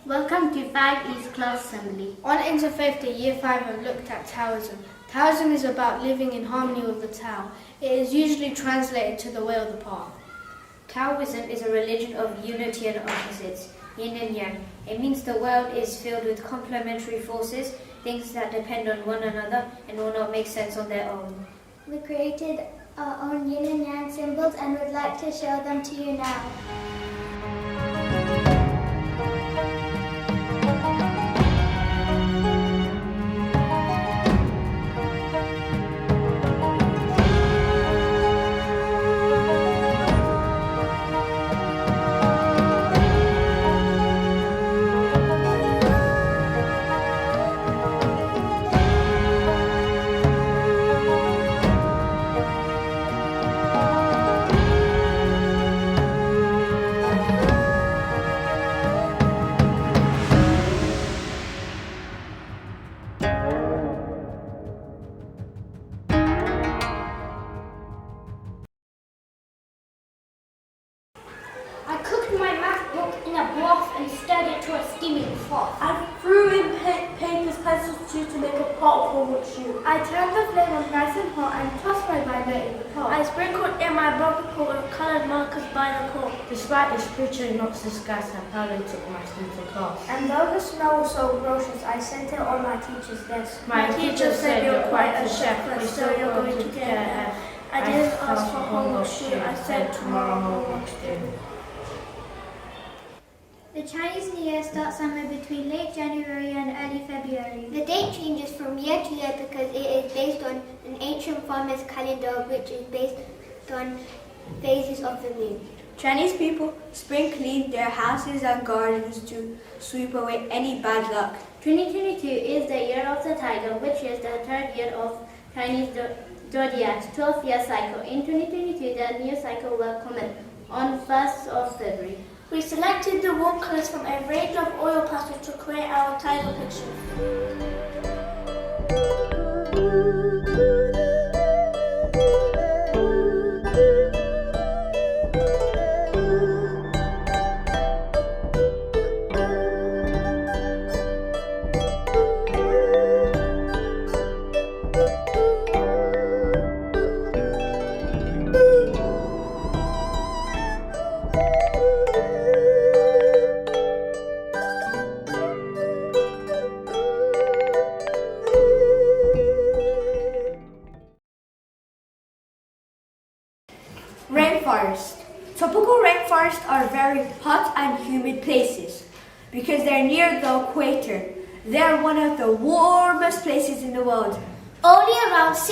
Welcome to 5 East Class Assembly. On Interfaith Day, Year 5 have looked at Taoism. Taoism is about living in harmony with the Tao. It is usually translated to the way of the path. Taoism is a religion of unity and opposites, yin and yang. It means the world is filled with complementary forces, things that depend on one another and will not make sense on their own. We created our own yin and yang symbols and would like to show them to you now. I cooked my math book in a broth and stirred it to a steaming froth. I threw in papers, pencils, too, to make a pot for wood shoe. I turned the flame on nice and hot and tossed my binder in the pot. I sprinkled in my bubble pot with coloured markers by the core. Despite the spiritual noxious gas, I proudly took my student to class. And though the smell was so gross, I sent it on my teacher's desk. My teacher said you're quite a chef, but still you're going to get ahead. I didn't ask for homework shoe, I said tomorrow homework due. The Chinese New Year starts somewhere between late January and early February. The date changes from year to year because it is based on an ancient farmer's calendar, which is based on phases of the moon. Chinese people spring clean their houses and gardens to sweep away any bad luck. 2022 is the year of the tiger, which is the third year of Chinese zodiac's 12-year cycle. In 2022, the new cycle will commence on 1st of February. We selected the warm colours from a range of oil pastels to create our title picture. Rainforest. Tropical rainforests are very hot and humid places because they're near the equator. They are one of the warmest places in the world. Only around 6%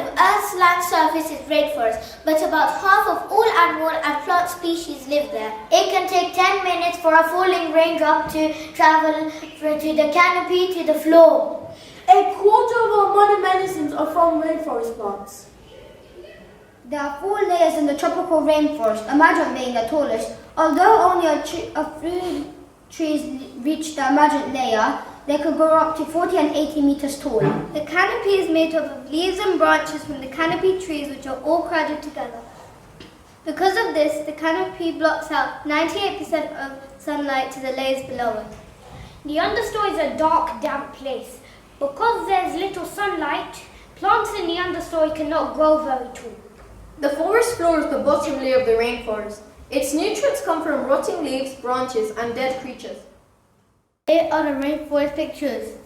of Earth's land surface is rainforest, but about half of all animal and plant species live there. It can take 10 minutes for a falling raindrop to travel to the canopy to the floor. A quarter of our modern medicines are from rainforest plants. There are 4 layers in the tropical rainforest, Amazon being the tallest. Although only a few trees reach the Amazon layer, they could grow up to 40 and 80 meters tall. The canopy is made up of leaves and branches from the canopy trees, which are all crowded together. Because of this, the canopy blocks out 98% of sunlight to the layers below it. The understory is a dark, damp place. Because there's little sunlight, plants in the understory cannot grow very tall. The forest floor is the bottom layer of the rainforest. Its nutrients come from rotting leaves, branches, and dead creatures. Here are the rainforest pictures.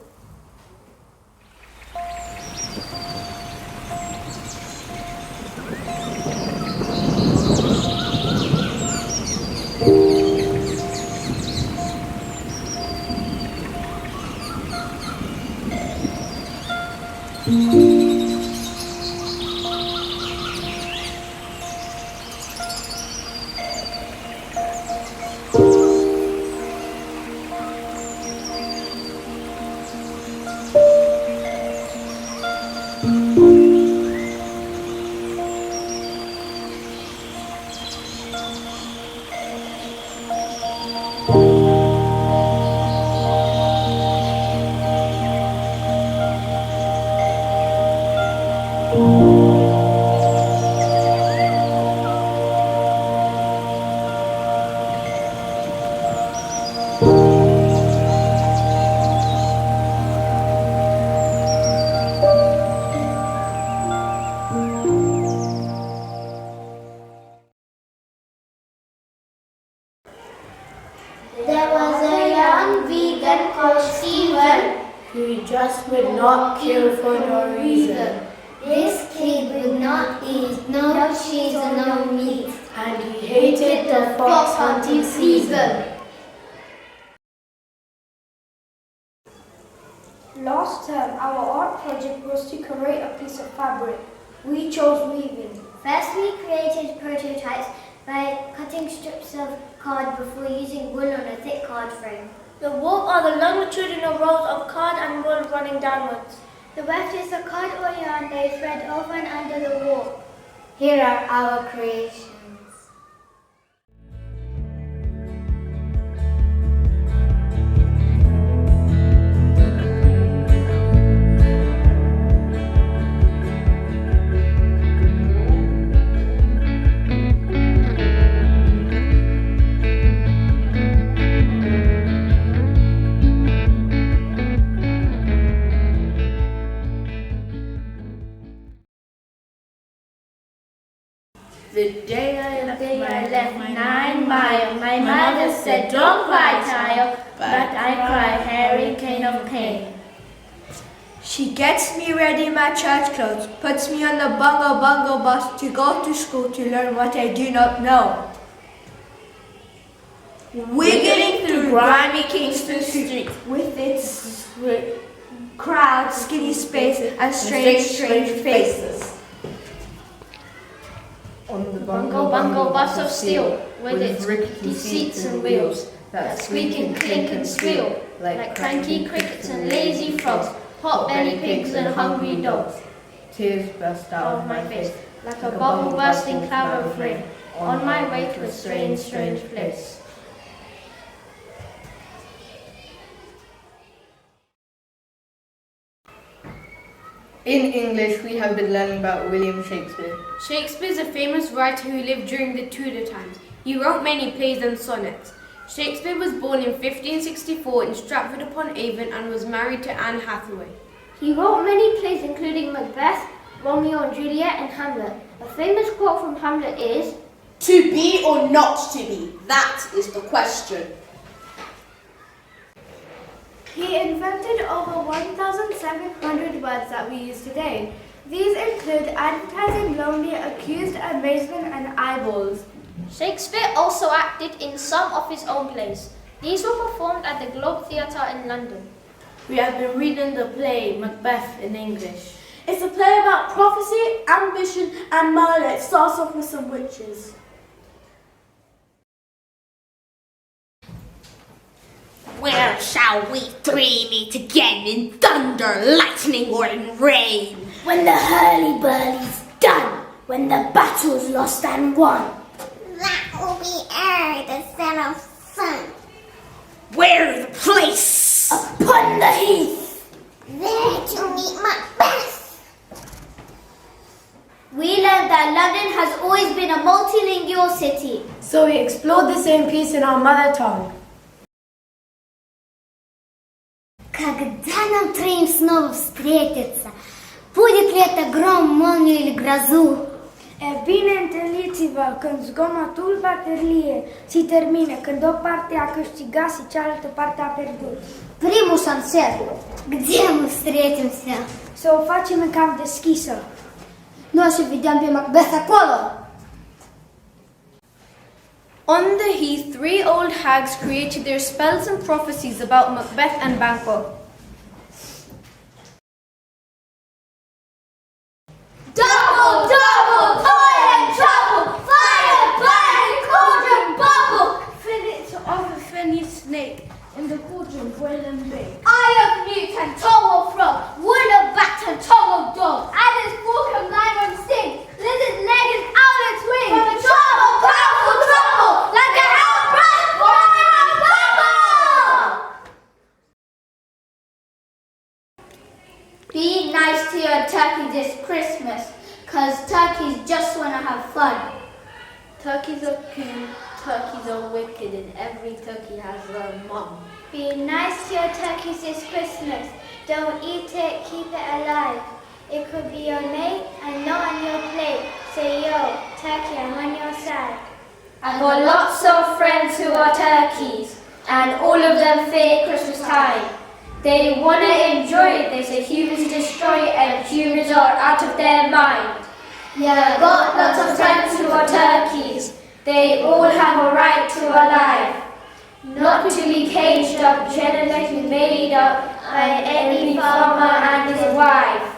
There was a young vegan called Steven. He just would not kill for no reason. This kid would not eat no cheese or no meat. And he hated the fox hunting season. Last term, our art project was to create a piece of fabric. We chose weaving. First, we created prototypes by cutting strips of card before using wool on a thick card frame. The warp are the longitudinal rows of card and wool running downwards. The weft is the card or yarn that is thread over and under the warp. Here are our creations. The day I left 9 miles, my mother said, "Don't cry, child," but I cried, hurricane of pain. She gets me ready in my church clothes, puts me on the bungo bus to go to school to learn what I do not know. Wiggling through grimy Kingston Street with its crowd, skinny spaces, and strange faces. On the Bungo bus of steel, with its rickety seats and wheels, that squeak and clink and squeal, like cranky crickets and lazy frogs, pot-bellied pigs and hungry dogs. Tears burst out Of my face, like a bubble-bursting cloud of rain, on my way to a strange place. In English, we have been learning about William Shakespeare. Shakespeare is a famous writer who lived during the Tudor times. He wrote many plays and sonnets. Shakespeare was born in 1564 in Stratford-upon-Avon and was married to Anne Hathaway. He wrote many plays including Macbeth, Romeo and Juliet, and Hamlet. A famous quote from Hamlet is, "To be or not to be, that is the question." He invented over 1,700 words that we use today. These include advertising, lonely, accused, amazement, and eyeballs. Shakespeare also acted in some of his own plays. These were performed at the Globe Theatre in London. We have been reading the play Macbeth in English. It's a play about prophecy, ambition, and murder. It starts off with some witches. Where shall we three meet again, in thunder, lightning, or in rain? When the hurly-burly's done, when the battle's lost and won. That will be the son of sun. Where the place? Upon the heath. There to meet Macbeth. We learned that London has always been a multilingual city. So we explored the same piece in our mother tongue. Когда нам троим снова встретиться, будет ли это гром, молнию или грозу? E bine întâlniți-vă când zgomotul baterie se termină, când o parte a câștigat și cealaltă parte a pierdut. Primul șanser. Где мы встретимся? Să o facem în cam deschisă. Nu o să vedem pe Macbeth acolo. On the heath, 3 old hags created their spells and prophecies about Macbeth and Banquo. Double, double, toil and trouble, fire, burning, cauldron, bubble. Fillets of a fenny snake, in the cauldron boil and bake. Eye of newt and tongue of frog, wood of bat and tongue of dog. Adder's fork and knife and sting, lizard's leg and owlet's wing. From a trouble, powerful trouble, like a hell breath, fire and bubble. Be nice to your turkey this Christmas, 'cause turkeys just want to have fun. Turkeys are cute, turkeys are wicked, and every turkey has a mom. Be nice to your turkeys this Christmas. Don't eat it, keep it alive. It could be your mate and not on your plate. Say, yo, turkey, I'm on your side. I've got lots of friends who are turkeys. and all of them fear Christmas time. They want to enjoy it. They say humans destroy it and humans are out of their mind. Yeah, got lots of friends who are turkeys. They all have a right to a life, not to be caged up, genetically made up by any farmer and his wife.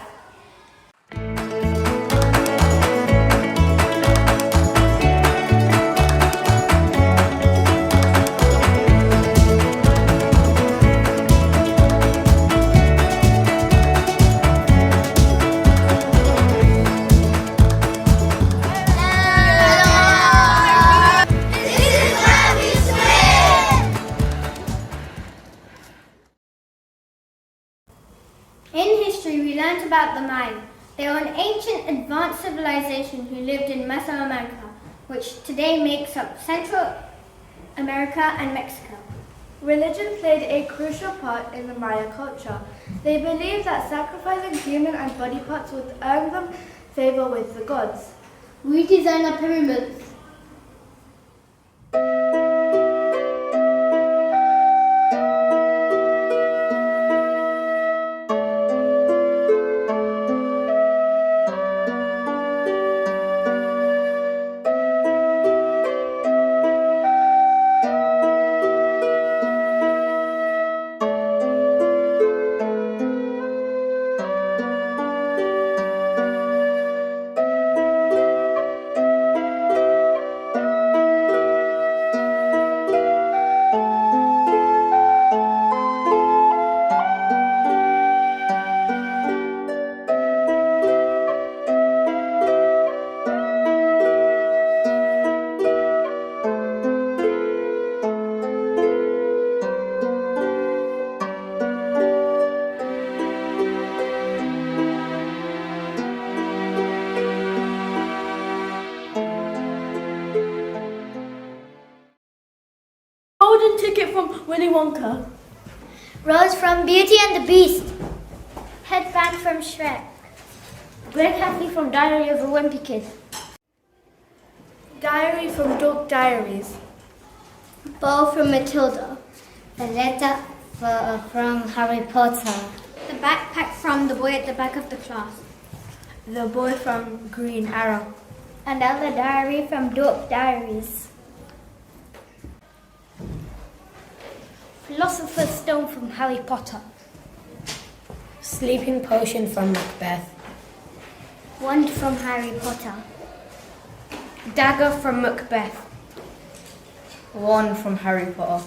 In history, we learnt about the Maya. They were an ancient, advanced civilization who lived in Mesoamerica, which today makes up Central America and Mexico. Religion played a crucial part in the Maya culture. They believed that sacrificing human and body parts would earn them favor with the gods. We design the pyramids. Golden ticket from Willy Wonka. Rose from Beauty and the Beast. Headband from Shrek. Greg Hatley from Diary of a Wimpy Kid. Diary from Dog Diaries. Bow from Matilda. The letter from Harry Potter. The backpack from The Boy at the Back of the Class. The boy from Green Arrow. Another diary from Dog Diaries. Philosopher's Stone from Harry Potter. Sleeping potion from Macbeth. Wand from Harry Potter. Dagger from Macbeth. Wand from Harry Potter.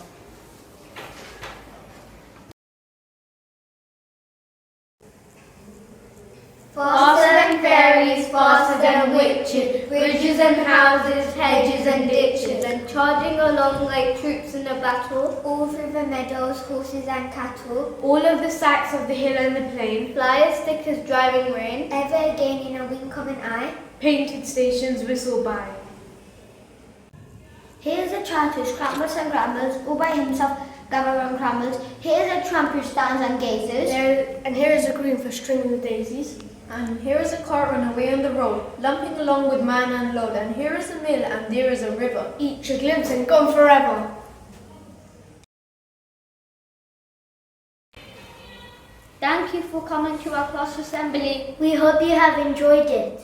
Faster than fairies, faster than witches, bridges and houses, hedges and ditches, and charging along like troops in a battle. All through the meadows, horses and cattle. All of the sights of the hill and the plain. Fly as thick as driving rain. Ever again in a wink of an eye. Painted stations whistle by. Here's a child who scrambles and grambles, all by himself, gammers and crambles. Here's a tramp who stands and gazes. And here is a green for stringing the daisies. And here is a cart run away on the road, lumping along with man and load. And here is a mill, and there is a river. Each a glimpse and gone forever. Thank you for coming to our class assembly. We hope you have enjoyed it.